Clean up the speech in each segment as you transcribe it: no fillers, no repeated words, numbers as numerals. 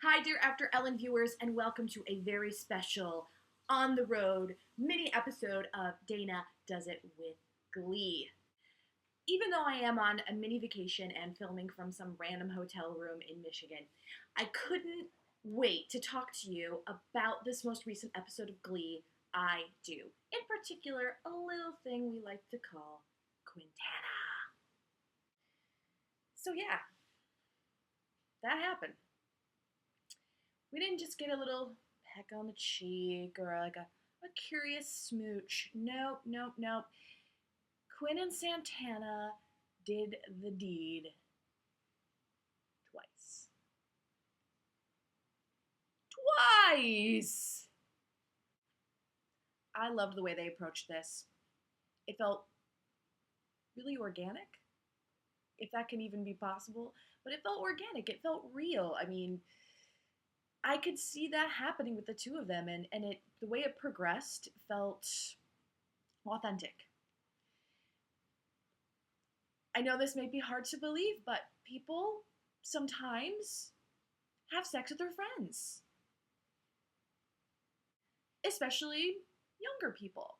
Hi, dear After Ellen viewers, and welcome to a very special on the road mini episode of Dana Does It with Glee. Even though I am on a mini vacation and filming from some random hotel room in Michigan, I couldn't wait to talk to you about this most recent episode of Glee, I Do. In particular, a little thing we like to call Quintana. So, yeah, that happened. We didn't just get a little peck on the cheek or like a curious smooch. Nope, nope, nope. Quinn and Santana did the deed twice. Twice! I loved the way they approached this. It felt really organic, if that can even be possible, but it felt organic. It felt real. I mean, I could see that happening with the two of them, and the way it progressed felt authentic. I know this may be hard to believe, but people sometimes have sex with their friends, especially younger people.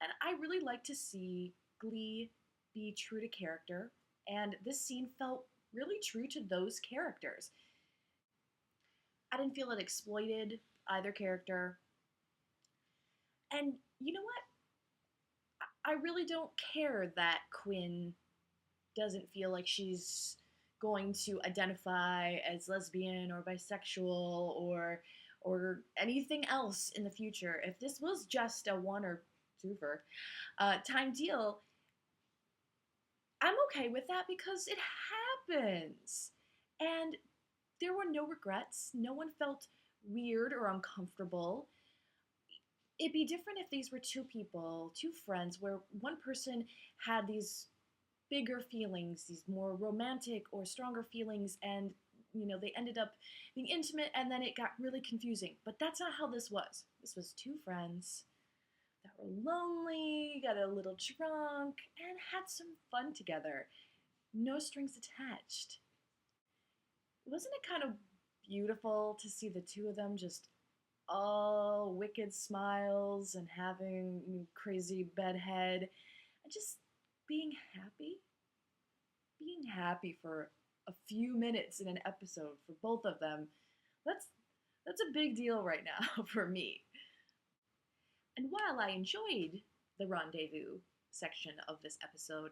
And I really like to see Glee be true to character, and this scene felt really true to those characters. I didn't feel it exploited either character. And you know what? I really don't care that Quinn doesn't feel like she's going to identify as lesbian or bisexual or anything else in the future. If this was just a one or twofer time deal, I'm okay with that because it happens. And there were no regrets. No one felt weird or uncomfortable. It'd be different if these were two people, two friends, where one person had these bigger feelings, these more romantic or stronger feelings, and they ended up being intimate, and then it got really confusing. But that's not how this was. This was two friends that were lonely, got a little drunk, and had some fun together. No strings attached. Wasn't it kind of beautiful to see the two of them just all wicked smiles and having crazy bedhead and just being happy? Being happy for a few minutes in an episode for both of them, that's a big deal right now for me. And while I enjoyed the rendezvous section of this episode,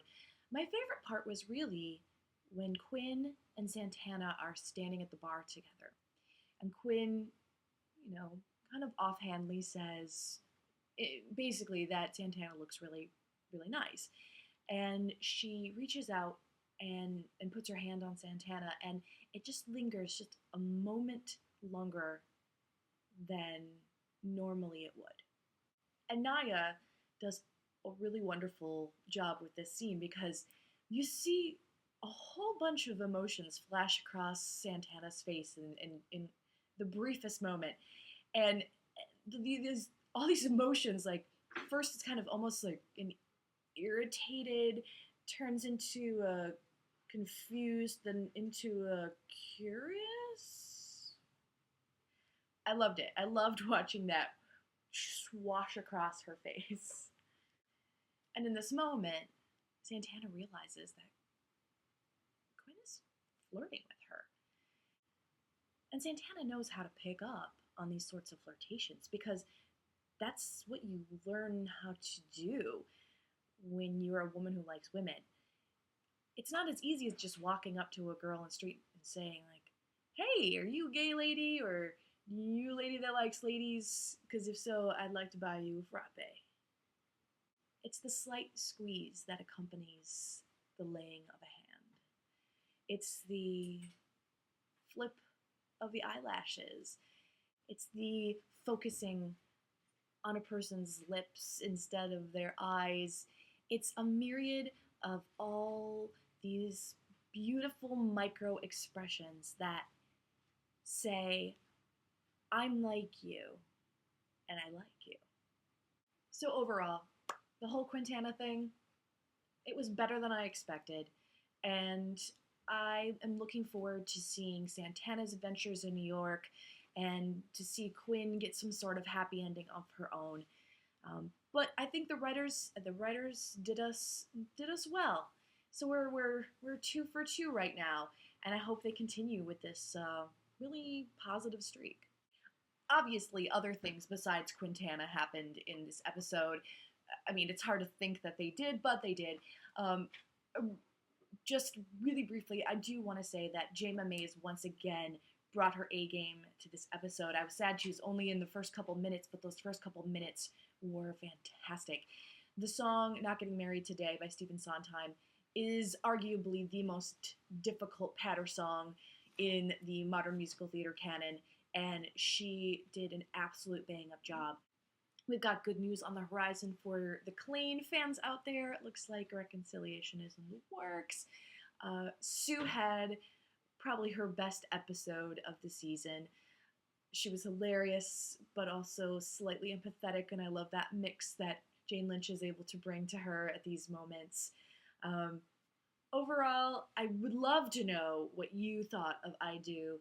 my favorite part was really when Quinn and Santana are standing at the bar together. And Quinn, kind of offhandedly says, basically, that Santana looks really, really nice. And she reaches out and puts her hand on Santana, and it just lingers just a moment longer than normally it would. And Naya does a really wonderful job with this scene because you see a whole bunch of emotions flash across Santana's face in the briefest moment. And there's all these emotions, like, first it's kind of almost like an irritated, turns into a confused, then into a curious. I loved it. I loved watching that swash across her face. And in this moment, Santana realizes that Quinn is flirting with her. And Santana knows how to pick up on these sorts of flirtations because that's what you learn how to do when you're a woman who likes women. It's not as easy as just walking up to a girl on the street and saying, like, hey, are you a gay lady? Or you a lady that likes ladies? Because if so, I'd like to buy you a frappe. It's the slight squeeze that accompanies the laying of a hand. It's the flip of the eyelashes. It's the focusing on a person's lips instead of their eyes. It's a myriad of all these beautiful micro expressions that say, I'm like you, and I like you. So overall, the whole Quintana thing, it was better than I expected, and I am looking forward to seeing Santana's adventures in New York and to see Quinn get some sort of happy ending of her own. But I think the writers did us well. So we're 2 for 2 right now, and I hope they continue with this really positive streak. Obviously, other things besides Quintana happened in this episode. I mean, it's hard to think that they did, but they did. Um, just really briefly, I do want to say that Jayma Mays once again brought her A game to this episode. I was sad she was only in the first couple minutes, but those first couple minutes were fantastic. The song Not Getting Married Today by Stephen Sondheim is arguably the most difficult patter song in the modern musical theater canon, and she did an absolute bang up job. We've got good news on the horizon for the Klain fans out there. It looks like reconciliation is in the works. Sue had probably her best episode of the season. She was hilarious, but also slightly empathetic, and I love that mix that Jane Lynch is able to bring to her at these moments. Um, Overall, I would love to know what you thought of I Do.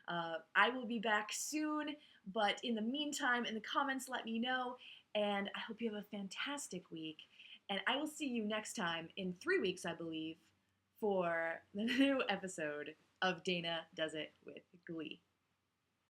I will be back soon, but in the meantime, in the comments, let me know. And I hope you have a fantastic week. And I will see you next time in 3 weeks, I believe, for the new episode of Dana Does It with Glee.